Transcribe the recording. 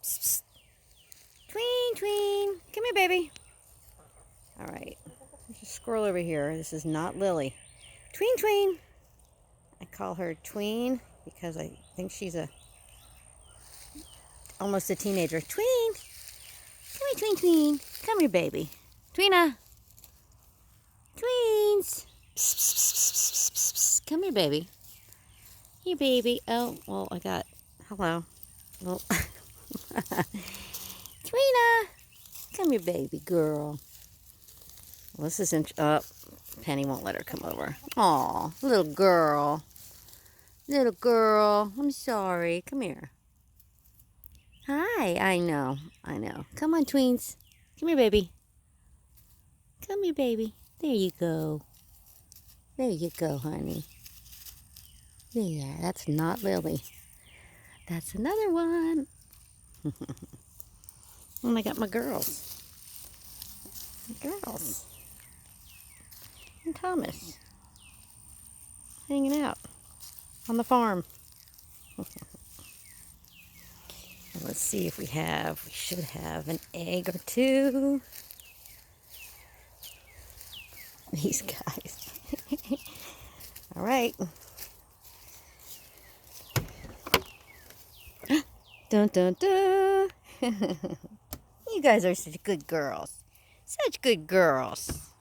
Psst, psst. Tween, tween. Come here, baby. All right. There's a squirrel over here. This is not Lily. Tween, tween. I call her Tween because I think she's almost a teenager. Tween. Come here, tween, tween. Come here, baby. Tweena. Tweens. Psst, psst, psst, psst, psst, psst. Come here, baby. Here, baby. Oh, well, I got... Hello. Well... Tweena. Come here, baby girl. Well, this isn't... Penny won't let her come over. Aw, little girl. Little girl. I'm sorry. Come here. Hi. I know. Come on, tweens. Come here, baby. Come here, baby. There you go. There you go, honey. There. That's not Lily. That's another one. And I got my girls. And Thomas. Hanging out on the farm. Let's see if we should have an egg or two. These guys. All right. Dun, dun, dun. You guys are such good girls. Such good girls.